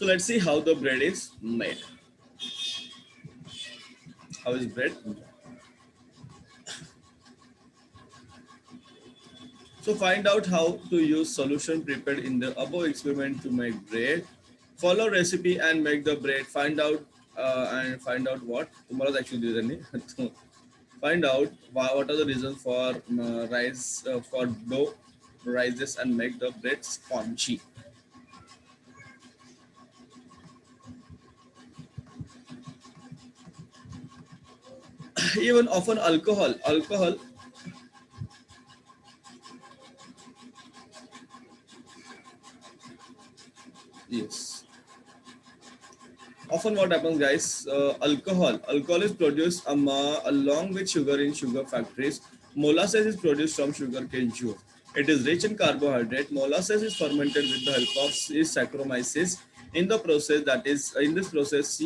So let's see how the bread is made. How is bread made? So find out how to use solution prepared in the above experiment to make bread. Follow recipe and make the bread. Find out what tomorrow's actually त्यांनी find out what are the reasons for rise for dough rises and make the bread spongy. Even often alcohol. Yes. Often what happens, guys, alcohol is produced along with sugar in sugar factories. Molasses is produced from sugarcane juice. It is rich in carbohydrate. Molasses is fermented with the help of Saccharomyces. In this process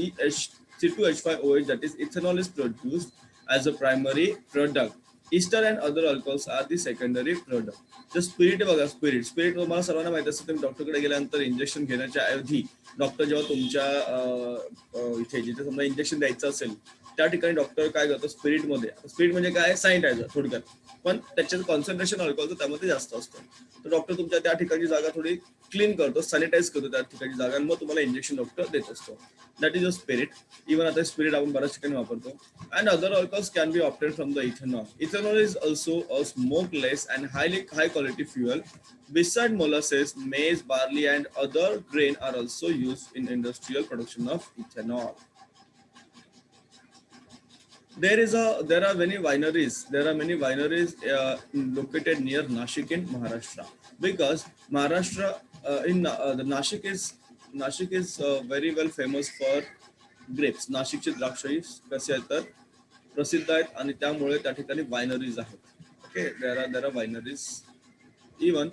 C2H5OH, that is ethanol, is produced as a primary product. Ester and other alcohols are the secondary product. The spirit बघा, spirit तुम्हाला सर्वांना माहिती असेल, तुम्ही डॉक्टरकडे गेल्यानंतर injection घेण्याच्या ऐवजी डॉक्टर जेव्हा तुमच्या इथे जिथे समजा इंजेक्शन द्यायचं असेल त्या ठिकाणी डॉक्टर काय करतो, स्पिरिट म्हणजे काय, सॅनिटायझर थोडक्यात, पण त्याच्यात कॉन्सन्ट्रेशन अल्कोहोलचं त्यामध्ये जास्त असतं. तर डॉक्टर तुमच्या त्या ठिकाणी जागा थोडी क्लीन करतो, सॅनिटाईज करतो त्या ठिकाणी जागा, आणि मग तुम्हाला इंजेक्शन डॉक्टर देत असतो. That is a spirit. Even आता स्पिरिट आपण बऱ्याच ठिकाणी वापरतो. And other alcohols can be opted from the ethanol. Ethanol is also a smokeless and high quality fuel. Beside molasses, maize, barley, and other grain are also used in industrial production of ethanol. There are many wineries. There are many wineries located near Nashik in Maharashtra, because Maharashtra the Nashik is very well famous for grapes. नाशिकचे द्राक्ष कसे आहेत तर प्रसिद्ध आहेत, आणि त्यामुळे त्या ठिकाणी वायनरीज आहेत. Okay, there are wineries. Even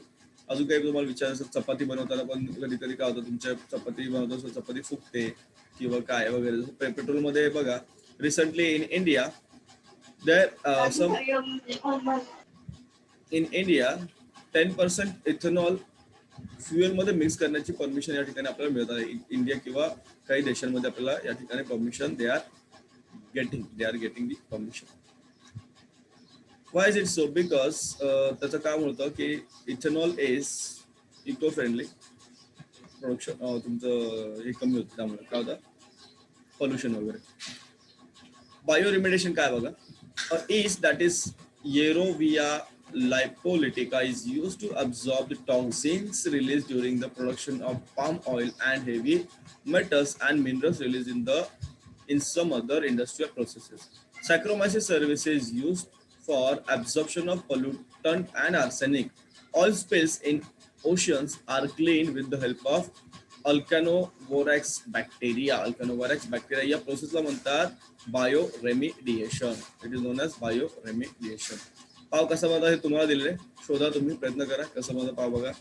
अजून काही तुम्हाला विचारायचं, चपाती बनवताना पण कधी कधी काय होतं, तुमच्या चपाती बनवतो चपाती फुगते किंवा काय वगैरे. पेट्रोलमध्ये बघा, recently in India in India 10% ethanol fuel मध्ये मिक्स करण्याची परमिशन या ठिकाणी आपल्याला मिळत आहे. इंडिया किंवा काही देशांमध्ये आपल्याला या ठिकाणी permission they are getting the permission. Why is it so? Because त्याचं काम होतं की ethanol is eco friendly production, तुमचं हे कमी होतं, त्यामुळे काय होतं, पॉल्युशन वगैरे. बायो रिमेडिएशन काय बघा, yeast that is Yerovia lipolytica is used to absorb the toxins released during the production of palm oil and heavy metals and minerals released in some other industrial processes. Saccharomyces cerevisiae is used for absorption of pollutant and arsenic. Oil spills in oceans are cleaned with the help of Alcanivorax bacteria या प्रोसेसला म्हणतात bioremediation. It is known as bioremediation. पाव कसा बनवतात हे तुम्हाला दिलेले, शोधा, तुम्ही प्रयत्न करा कसं बनवतात पाव. बघा,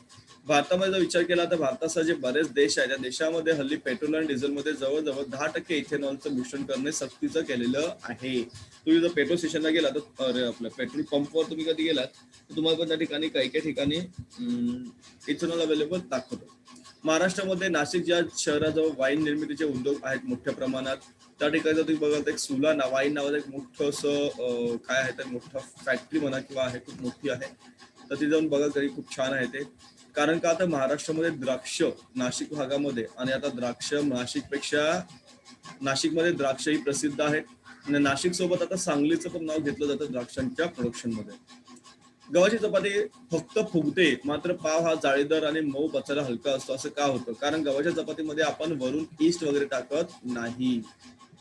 भारतामध्ये जर विचार केला तर भारतासह जे बरेच देश आहेत त्या देशामध्ये हल्ली पेट्रोल आणि डिझेलमध्ये जवळजवळ 10% इथेनॉलचं मिश्रण करणे सक्तीचं केलेलं आहे. तुम्ही जर पेट्रोल स्टेशनला गेला तर आपल्या पेट्रोल पंपवर तुम्ही कधी गेलात तर तुम्हाला पण त्या ठिकाणी काही ठिकाणी इथेनॉल अवेलेबल दाखवतो. महाराष्ट्रामध्ये नाशिक ज्या शहराजवळ वाईन निर्मितीचे उद्योग आहेत मोठ्या प्रमाणात, त्या ठिकाणी जर तुम्ही बघाल तर एक सुला वाईन नावाचं एक मोठं असं काय आहे तर मोठं फॅक्टरी म्हणा किंवा आहे, खूप मोठी आहे. तर ती जाऊन बघाल तरी खूप छान आहे ते. कारण का आता महाराष्ट्रामध्ये द्राक्ष नाशिक भागामध्ये, आणि आता द्राक्ष नाशिकमध्ये द्राक्षही प्रसिद्ध आहेत. आणि नाशिक सोबत आता सांगलीचं पण नाव घेतलं जातं द्राक्षांच्या प्रोडक्शन मध्ये. गव्हाची चपाती फक्त फुगते, मात्र पाव हा जाळीदार आणि मऊ पचायला हलका असतो. असं का होतं? कारण गव्हाच्या चपातीमध्ये आपण वरून ईस्ट वगैरे टाकत नाही.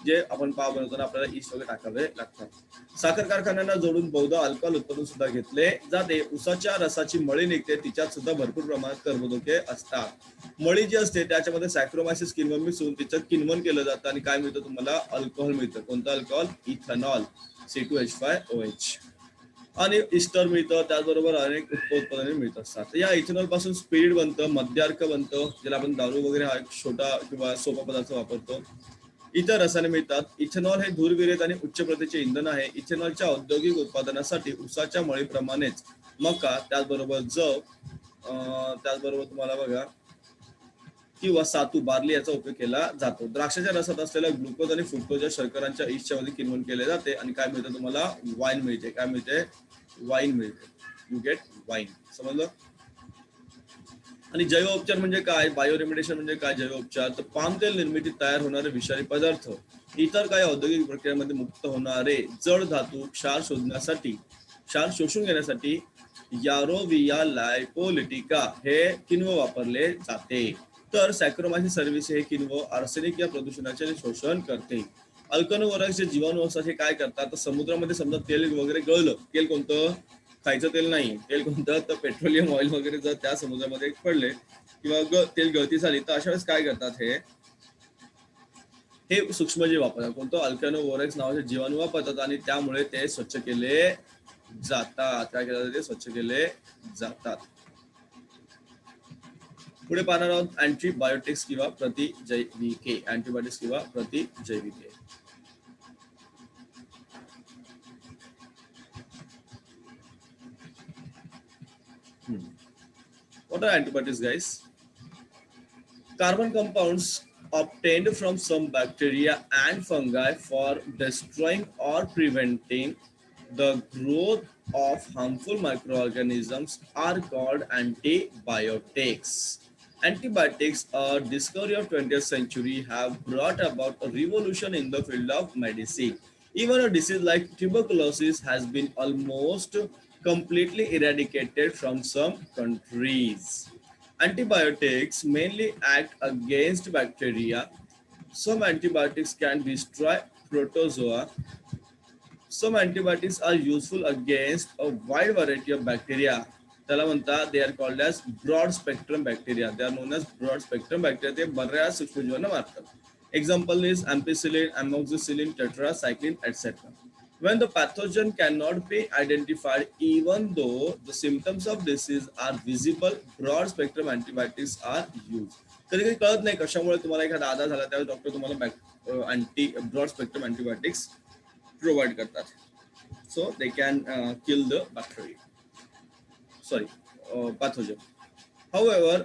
जे आपण पाव बनवताना आपल्याला ईस्ट वगैरे टाकावे लागतात. साखर कारखान्यांना जोडून बहुधा अल्कोहोल उत्पादन सुद्धा घेतले जाते. उसाच्या रसाची मळी निघते, तिच्यात सुद्धा भरपूर प्रमाणात कर्बोदके असतात. मळी जी असते त्याच्यामध्ये सॅक्रोमायसिस किण्वन मिसळून तिचं किण्वन केलं जातं आणि काय मिळतं तुम्हाला? अल्कोहोल मिळतं. कोणतं अल्कोहोल? Ethanol, C2H5OH. आणि इस्टर मिळतं, त्याचबरोबर अनेक उत्पादने मिळत असतात. या इथेनॉल पासून स्पिरिट बनतं, मद्यार्क बनतं, ज्याला आपण दारू वगैरे हा एक छोटा किंवा सोपा पदार्थ वापरतो. इतर रसायने मिळतात. इथेनॉल हे धूरविरहित आणि उच्च प्रतीचे इंधन आहे. इथेनॉलच्या औद्योगिक उत्पादनासाठी उसाच्या मळीप्रमाणेच मका, त्याचबरोबर जव, त्याचबरोबर तुम्हाला बघा किंवा सातू बार्ली याचा उपयोग केला जातो. द्राक्षाच्या रसात असलेल्या ग्लुकोज आणि फ्रुक्टोज या शर्करांच्या ईस्टच्या मध्ये किण्वन केले जाते आणि काय मिळतं तुम्हाला? वाईन मिळते. काय मिळते? वाईन मिळते. You get wine. समजलं? आणि जैवोपचार म्हणजे काय? बायो रेमिडिएशन म्हणजे काय? जैवोपचार तर पाम तेल निर्मितीत तयार होणारे विषारी पदार्थ, इतर काही औद्योगिक प्रक्रियेमध्ये मुक्त होणारे जड धातू क्षार शोधण्यासाठी, क्षार शोषून घेण्यासाठी यारोविया लायपोलिटिका हे किण्व वापरले जाते. तर सॅक्रोमायसिस सर्व्हिस हे किण्व आर्सेनिक या प्रदूषणाचे शोषण करते. अल्कनोवरक्स जे जीवाणू असतात हे काय करतात? तर समुद्रामध्ये समजा तेल वगैरे गळलं, तेल कोणतं? खायचं तेल नाही, तेल कोणतं? तर पेट्रोलियम ऑइल वगैरे जर त्या समुद्रामध्ये पडले किंवा तेल गळती झाली तर अशा वेळेस काय करतात? हे सूक्ष्मजीव वापरतात. कोणतं? अल्कॅनोवोरेक्स नावाचे जीवाणू वापरतात आणि त्यामुळे ते स्वच्छ केले जातात. काय केलं जाते? स्वच्छ केले जातात. पुढे पाहणार आहोत अँटीबायोटिक्स किंवा प्रतिजैविके. अँटीबायोटिक्स किंवा प्रतिजैविके. What are antibiotics, guys? Carbon compounds obtained from some bacteria and fungi for destroying or preventing the growth of harmful microorganisms are called antibiotics. Antibiotics, a discovery of 20th century, have brought about a revolution in the field of medicine. Even a disease like tuberculosis has been almost completely eradicated from some countries. Antibiotics mainly act against bacteria. Some antibiotics can destroy protozoa. Some antibiotics are useful against a wide variety of bacteria. त्याला म्हणतात, they are called as broad spectrum bacteria. They are known as broad spectrum bacteria. ते बऱ्याच सूक्ष्मजीवांना मारतात. Example is ampicillin, amoxicillin, tetracycline, etc. When the pathogen cannot be identified, even though the symptoms of disease are visible, broad spectrum antibiotics are used. कधी कधी कळत नाही कशामुळे तुम्हाला एखादा आजार झाला त्यावेळेस डॉक्टर तुम्हाला ब्रॉड स्पेक्ट्रम अँटीबायोटिक्स प्रोव्हाइड करतात. So they can kill the bacteria. Sorry, pathogen. However,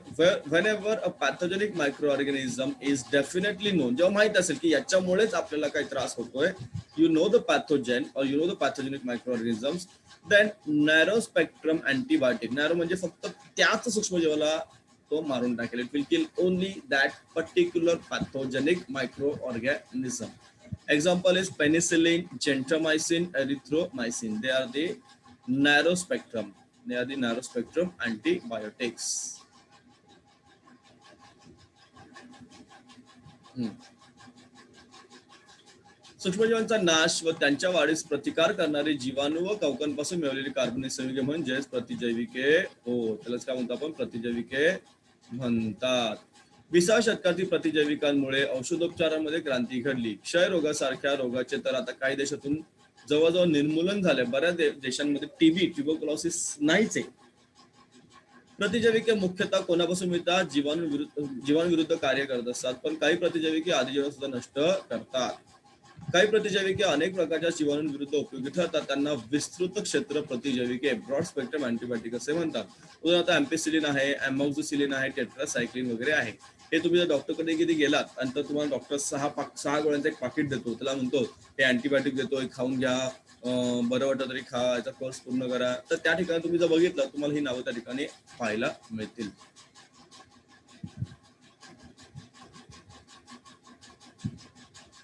whenever a pathogenic microorganism is definitely known, जेव्हा माहित असेल की याच्यामुळेच आपल्याला काही त्रास होतोय, you know the pathogen or you know the pathogenic microorganisms, then narrow spectrum antibiotic. narrow म्हणजे फक्त त्याच सूक्ष्मजीवाला तो मारून टाकेल. It will kill only that particular pathogenic microorganism. Example is penicillin, gentamicin, erythromycin. They are the narrow spectrum. They are the narrow spectrum antibiotics. सूक्ष्मजीवांचा नाश व त्यांच्या वाढीस प्रतिकार करणारे जीवाणू व कवकांपासून मिळवलेली कार्बनिक संयुगे म्हणजेच प्रतिजैविके. हो, त्यालाच काय म्हणतो आपण? प्रतिजैविके म्हणतात. 20व्या शतकातील प्रतिजैविकांमुळे औषधोपचारामध्ये क्रांती घडली. क्षयरोगासारख्या रोगाचे तर आता काही देशातून जवळजवळ निर्मूलन झाले. बऱ्याच देशांमध्ये टीबी, ट्युबरक्युलोसिस नाहीच आहे. प्रतिजैविके मुख्यतः कोणापासून मिळतात? जीवाणूविरुद्ध कार्य करत असतात, पण काही प्रतिजैविके आदिजीवन सुद्धा नष्ट करतात. काही प्रतिजैविके अनेक प्रकारच्या जीवाणूंविरुद्ध उपयोगी ठरतात. त्यांना विस्तृत क्षेत्र प्रतिजैविके, ब्रॉड स्पेक्ट्रम अँटीबायोटिक असे म्हणतात. उदाहरणार्थ अँपिसिलिन आहे, अमॉक्झिसिलिन आहे, टेट्रासायक्लिन वगैरे आहे. हे तुम्ही जर डॉक्टरकडे किती गेलात आणि तर तुम्हाला डॉक्टर 6 गोळ्यांचं एक पाकिट देतो, त्याला म्हणतो हे अँटीबायोटिक देतोय, खाऊन घ्या, बरं वाटलं तरी खा, याचा कोर्स पूर्ण करा, तर त्या ठिकाणी तुम्ही जर बघितलं तुम्हाला ही नावं त्या ठिकाणी पाहायला मिळतील.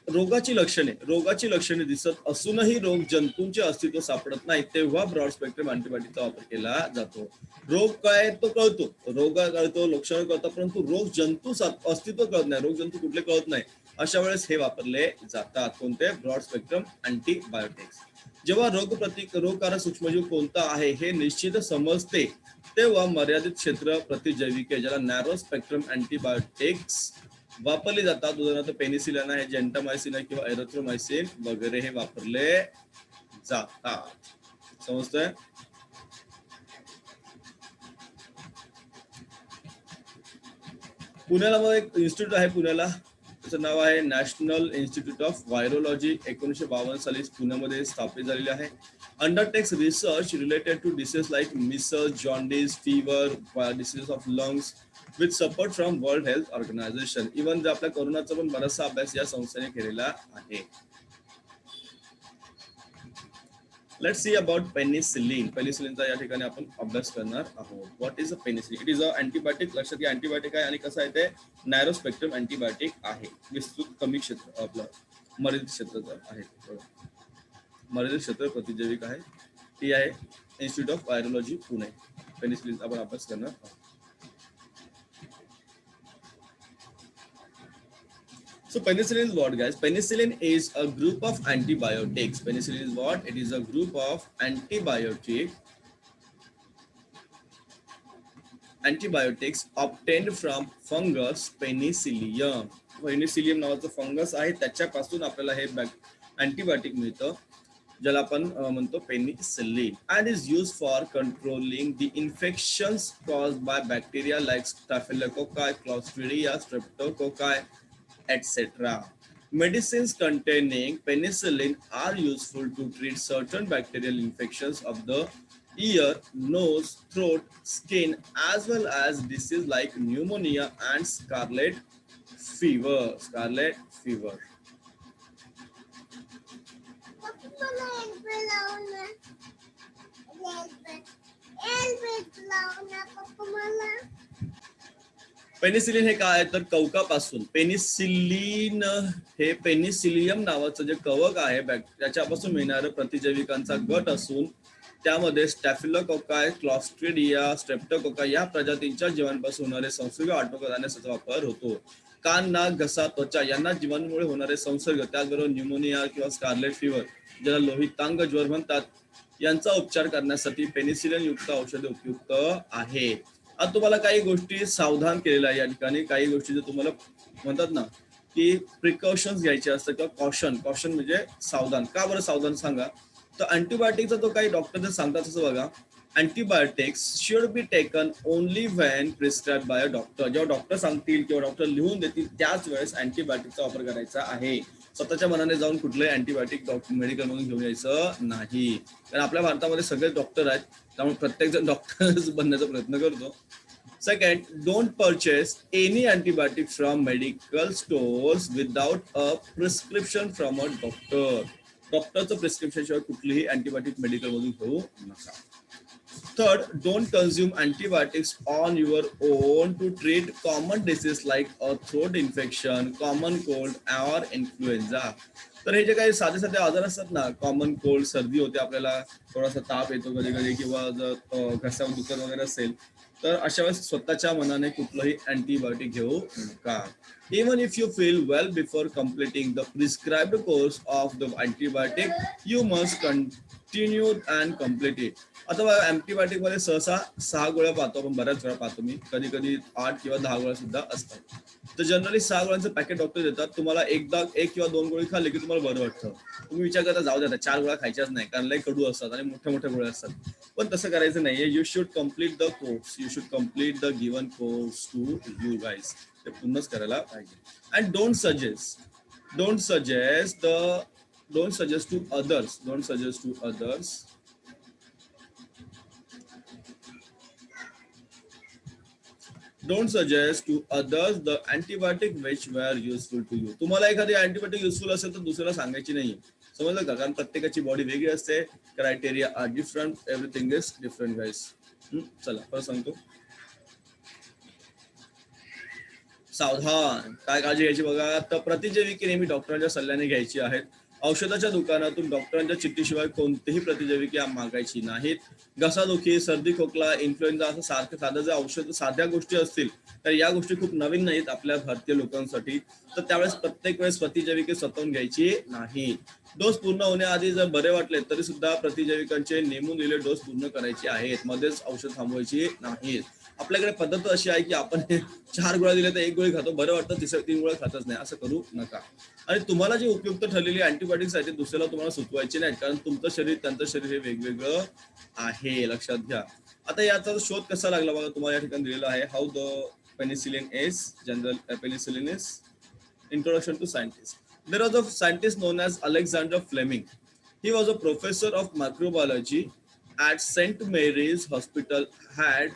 रोगाची लक्षणे दिसत असूनही रोग जंतूंचे अस्तित्व सापडत नाही, तेव्हा ब्रॉड स्पेक्ट्रम अँटीबायोटिकचा वापर केला जातो. रोग काय तो कळतो, रोग कळतो, लक्षण कळतं, परंतु रोग जंतू अस्तित्व कळत नाही, रोग जंतू कुठले कळत नाही, अशा वेळेस हे वापरले जातात. कोणते? Broad spectrum antibiotics. जेव्हा रोगकारक सूक्ष्मजीव कोणता आहे हे निश्चित समजते, तेव्हा मर्यादित क्षेत्र प्रतिजैविके, ज्याला नॅरो स्पेक्ट्रम अँटीबायोटिक्स वापरले जातात. उदाहरणार्थ पेनिसिलिन आहे, जेंटामायसिन आहे किंवा एरिथ्रोमायसिन वगैरे हे वापरले जातात. समजतंय? पुण्याला मग एक इन्स्टिट्यूट आहे पुण्याला, त्याचं नाव आहे नॅशनल इन्स्टिट्यूट ऑफ व्हायरोलॉजी. 1952 साली पुण्यामध्ये स्थापित झालेले आहे. Undertakes research related to disease like measles, jaundice, fever, disease of lungs with support from World Health Organization. Even जर आपल्या कोरोनाचा पण बराचसा अभ्यास या संस्थेने केलेला आहे. Let's see about penicillin. पेनिसिलिनचा या ठिकाणी आपण अभ्यास करणार आहोत. What is a penicillin? It is an antibiotic. लक्षात घ्या, अँटीबायोटिक आहे आणि कसं आहे ते नॅरो स्पेक्ट्रम अँटीबायोटिक आहे. विस्तृत कमी क्षेत्र आपलं मर्यादित क्षेत्राचं आहे. मर्यादित क्षेत्र प्रतिजैविक आहे. ती आहे इन्स्टिट्यूट ऑफ व्हायरोलॉजी पुणे. पेनिसिलिनचा आपण अभ्यास करणार आहोत. So penicillin is what, guys? Penicillin is a group of antibiotics. Penicillin is what? It is a group of antibiotics obtained from fungus Penicillium. Penicillium नावाचं फंगस आहे, त्याच्यापासून आपल्याला हे अँटीबायोटिक मिळतं, ज्याला आपण म्हणतो penicillin, and is used for controlling the infections caused by bacteria like Staphylococci, Clostridia, Streptococci, etc. Medicines containing penicillin are useful to treat certain bacterial infections of the ear, nose, throat, skin, as well as diseases like pneumonia and scarlet fever. Scarlet fever. Penicillin हे काय आहे तर कवकापासून. Penicillin हे Penicillium नावाचं जे कवक आहे त्याच्यापासून मिळणारं प्रतिजैविकांचा गट असून त्यामध्ये स्टॅफिलोकोकाय, क्लॉस्ट्रिडिया, स्ट्रेप्टोकोकाय या प्रजातींच्या जीवांपासून होणारे संसर्ग आटोक्यात आणण्याचा वापर होतो. कान, नाक, घसा, त्वचा यांना जीवांमुळे होणारे संसर्ग, त्याचबरोबर न्यूमोनिया किंवा स्कारलेट फिवर, ज्याला लोहितांग ज्वर म्हणतात, यांचा उपचार करण्यासाठी पेनिसिलिन युक्त औषधे उपयुक्त आहे. आता तुम्हाला काही गोष्टी सावधान केलेल्या आहे या ठिकाणी. काही गोष्टी जर तुम्हाला म्हणतात ना की प्रिकॉशन्स घ्यायचे असतात किंवा कॉशन म्हणजे सावधान. का बरं सावधान सांगा तर अँटीबायोटिकचा तो काही डॉक्टर सांगतात तसं बघा. Antibiotics should be taken only when prescribed by a doctor. जेव्हा डॉक्टर सांगतील किंवा डॉक्टर लिहून देतील त्याच वेळेस अँटीबायोटिकचा वापर करायचा आहे. स्वतःच्या मनाने जाऊन कुठलंही अँटीबायोटिक मेडिकल मधून घेऊन यायचं नाही. कारण आपल्या भारतामध्ये सगळे डॉक्टर आहेत, त्यामुळे प्रत्येक जण डॉक्टर बनण्याचा प्रयत्न करतो. Second, don't purchase any antibiotic from medical stores without a prescription from a doctor. डॉक्टरचं प्रिस्क्रिप्शन शिवाय कुठलीही अँटीबायोटिक मेडिकल मधून घेऊ नका. Third, don't consume antibiotics on your own to treat common diseases like a throat infection, common cold or influenza. तर हे जे काही साधे साधे आजार असतात ना, कॉमन कोल्ड, सर्दी होते, आपल्याला थोडासा ताप येतो कधी कधी, किंवा जर घसा दुखत वगैरे असेल तर अशा वेळेस स्वतःच्या मनाने कुठलंही अँटीबायोटिक घेऊ नका. Even if you feel well before completing the prescribed course of the antibiotic, you must continue and complete it. आता बघा, अँटीबायोटिक मध्ये सहसा 6 गोळ्या पाहतो आपण, बऱ्याच वेळा पाहतो मी, कधी कधी 8 किंवा 10 गोळ्या सुद्धा असतात. तर जनरली 6 गोळ्यांचं पॅकेट डॉक्टर देतात. तुम्हाला एकदा 1 किंवा 2 गोळी खाल्ली की तुम्हाला बरं वाटतं. तुम्ही विचार करता जाऊ द्या 4 गोळ्या खायच्याच नाही कारण लय कडू असतात आणि मोठ्या मोठ्या गोळ्या असतात. पण तसं करायचं नाहीये. You should complete the course. You should complete the given course to you guys. ते पूर्णच करायला पाहिजे. And don't suggest to others Don't suggest to others the antibiotic which were useful to you. तुम्हाला एखादी अँटीबायोटिक युजफुल असेल तर दुसऱ्याला सांगायची नाही. समजलं का? कारण प्रत्येकाची बॉडी वेगळी असते. Criteria are different. Everything is different guys. चला परत सांगतो. सावधान. काय काळजी घ्यायची बघा. तर प्रतिजैविके नेहमी डॉक्टरांच्या सल्ल्याने घ्यायची आहेत. औषधाच्या दुकानातून डॉक्टरांच्या चिठ्ठीशिवाय कोणतेही प्रतिजैविके मागायची नाहीत. घसादुखी, सर्दी, खोकला, इन्फ्लुएन्झा असं साधं जर औषध, साध्या गोष्टी असतील तर या गोष्टी खूप नवीन नाहीत आपल्या भारतीय लोकांसाठी. तर त्यावेळेस प्रत्येक वेळेस प्रतिजैविके स्वतःहून घ्यायची नाही. डोस पूर्ण होण्याआधी जर बरे वाटले तरी सुद्धा प्रतिजैविकांचे नेमून दिलेले डोस पूर्ण करायचे आहेत. मध्येच औषध थांबवायची नाहीत. आपल्याकडे पद्धत अशी आहे की आपण 4 गोळ्या दिल्या तर 1 गोळी खातो, बरं वाटतं 3 गोळ्या खातच नाही. असं करू नका. आणि तुम्हाला जे उपयुक्त ठरलेली अँटीबायोटिक्स आहेत ते दुसऱ्याला तुम्हाला सुचवायचे नाहीत, कारण तुमचं शरीर त्यांचं शरीर हे वेगवेगळं आहे. लक्षात घ्या. आता याचा शोध कसा लागला बघा, तुम्हाला या ठिकाणी दिलेला आहे. How the penicillin is general penicillin is Introduction to scientists. There was a scientist known as Alexander Fleming. He was a professor of microbiology at St. Mary's Hospital, had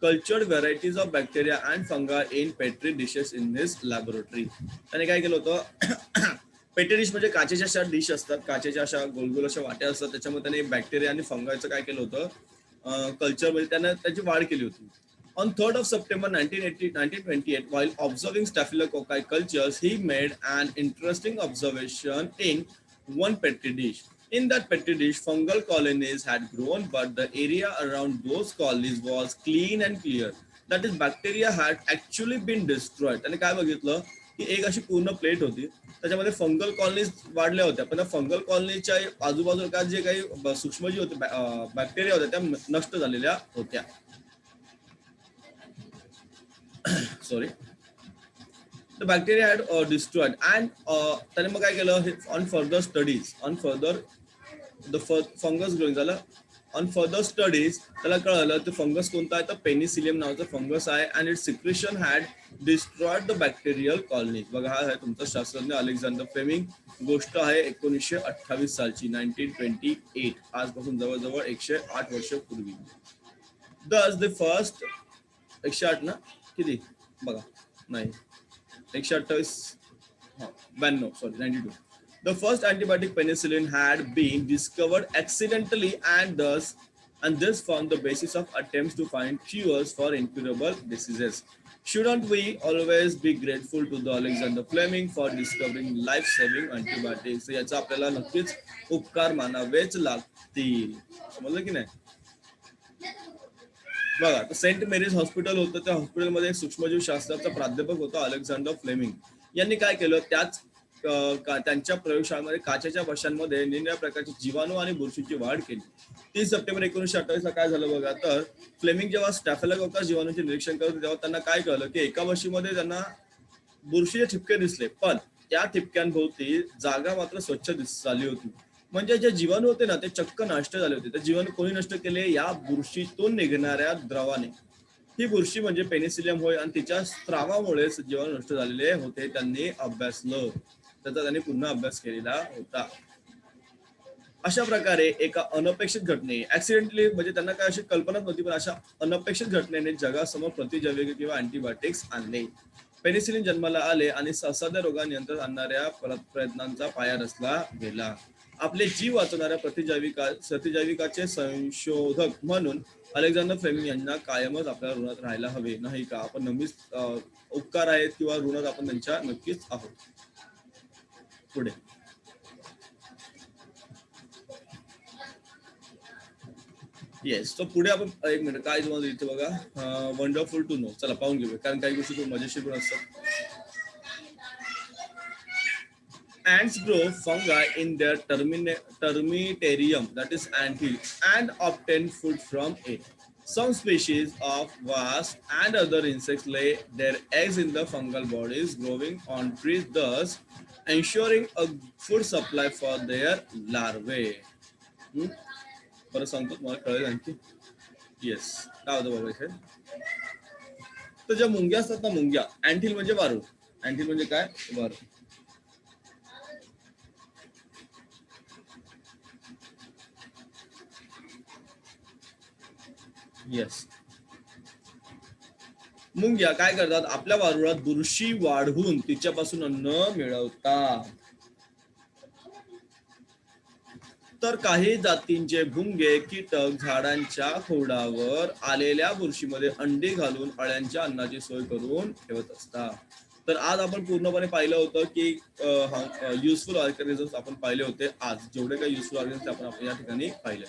cultured varieties of bacteria and fungi in petri dishes in his laboratory. त्याने काय केलं होतं petri dish म्हणजे काचेच्या अशा dish असतात, काचेच्या अशा गोलगोल अशा वाट्या असतात, त्याच्यामध्ये त्याने बॅक्टेरिया आणि फंगाचं काय केलं होतं कल्चरमध्ये त्याने त्याची वाढ केली होती. On 3rd of September 1928, while observing staphylococci cultures, he made an interesting observation in one petri dish. In that petri dish, fungal colonies had grown, but the area around those colonies was clean and clear. That is, bacteria had actually been destroyed. आणि काय बघितलं की एक अशी पूर्ण plate होती, त्याच्यामध्ये fungal colonies वाढल्या होत्या, पण त्या फंगल कॉलनीच्या आजूबाजूला जे काही सूक्ष्मजीव होते, बॅक्टेरिया होत्या, त्या नष्ट झालेल्या होत्या. Sorry, the bacteria had destroyed, and त्याने मग काय केलं, on further studies, on further the fungus growing झालं, on further studies त्याला कळलं ते फंगस कोणता आहे, तर पेनिसिलियम नावाचं फंगस आहे, and its secretion had destroyed the bacterial colony. बघा, हा आहे तुमचा शास्त्रज्ञ अलेक्झांडर फ्लेमिंग. गोष्ट आहे 1928 सालची, 1928, आजपासून जवळजवळ 108 वर्ष पूर्वी. Thus the first 108 ना किती बघा, नाही 128, 92, sorry, 92. The first antibiotic penicillin had been discovered accidentally, and this formed the basis of attempts to find cures for incurable diseases. Shouldn't we always be grateful to the Alexander Fleming for discovering life-saving antibiotics? याचा आपल्याला नक्कीच उपकार मानावेच लागतील. समजलं की नाही? बघा, Saint marriage hospital होतं, त्या हॉस्पिटलमध्ये एक सूक्ष्मजीव शास्त्राचा प्राध्यापक होता अलेक्झांडर फ्लेमिंग. यांनी काय केलं, त्यांच्या प्रयोगशाळेमध्ये काचेच्या बशांमध्ये निरनिराळ्या प्रकारचे जीवाणू आणि बुरशीची वाढ केली. 30 सप्टेंबर 1928 ला काय झालं बघा, तर फ्लेमिंग जेव्हा स्टॅफिलोकोकस जीवाणूचे निरीक्षण करत तेव्हा त्यांना काय कळलं की एका बशीमध्ये त्यांना बुरशीचे ठिपके दिसले, पण त्या ठिपक्यांभोवती जागा मात्र स्वच्छ झाली होती. म्हणजे जे जीवाणू होते ना, ते चक्क नष्ट झाले होते. ते जीवाणू कोणी नष्ट केले, या बुरशीतून निघणाऱ्या द्रवाने. ही बुरशी म्हणजे पेनिसिलियम होय, आणि तिच्या स्त्रावामुळे जीवाणू नष्ट झालेले होते. त्यांनी अभ्यासलं, त्याचा त्यांनी पुन्हा अभ्यास केलेला होता. अशा प्रकारे एका अनपेक्षित घटने, ऍक्सिडेंटली, म्हणजे त्यांना काय अशी कल्पनाच नव्हती, पण अशा अनपेक्षित घटनेने जगासमोर प्रतिजैविक किंवा अँटीबायोटिक्स आणले. पेनिसिलिन जन्माला आले आणि असाध्य रोगा नियंत्रण आणणाऱ्या प्रयत्नांचा पाया रचला गेला. आपले जीव वाचवणाऱ्या प्रतिजैविकाचे संशोधक म्हणून अलेक्झांडर फ्लेमिंग यांना कायमच आपल्या ऋणात राहायला हवे, नाही का? आपण नेहमीच उपकार आहेत किंवा ऋणात आपण त्यांच्या नक्कीच आहोत. पुढे येस, तो पुढे आपण एक मिनिट काय तुम्हाला इथे बघा, वंडरफुल टू नो. चला पाहून घेऊया, कारण काही गोष्टी खूप मजेशीर पण असतात. Ants grow fungi in their termitarium, that is anthill, and obtain food from it. Some species of wasps and other insects lay their eggs in the fungal bodies growing on trees, thus ensuring a food supply for their larvae. परत सांगतो तुम्हाला कळेल आणखी. Yes, काय होतं बघा इथे, तर ज्या मुंग्या असतात ना, मुंग्या, अँथिल म्हणजे वारूळ. अँथिल म्हणजे काय, वारूळ. येस, मुंग्या काय करतात, आपल्या वारुळात बुरशी वाढवून तिच्यापासून अन्न मिळवतात. तर काही जातींचे भुंगे कीटक झाडांच्या खोडावर आलेल्या बुरशीमध्ये अंडी घालून अळ्यांच्या अन्नाची सोय करून ठेवत असतात. तर आज आपण पूर्णपणे पाहिलं होतं की युजफुल ऑर्गॅनिझम्स आपण पाहिले होते. आज जेवढे काही युजफुल ऑर्गॅनिझम्स आपण या ठिकाणी पाहिले.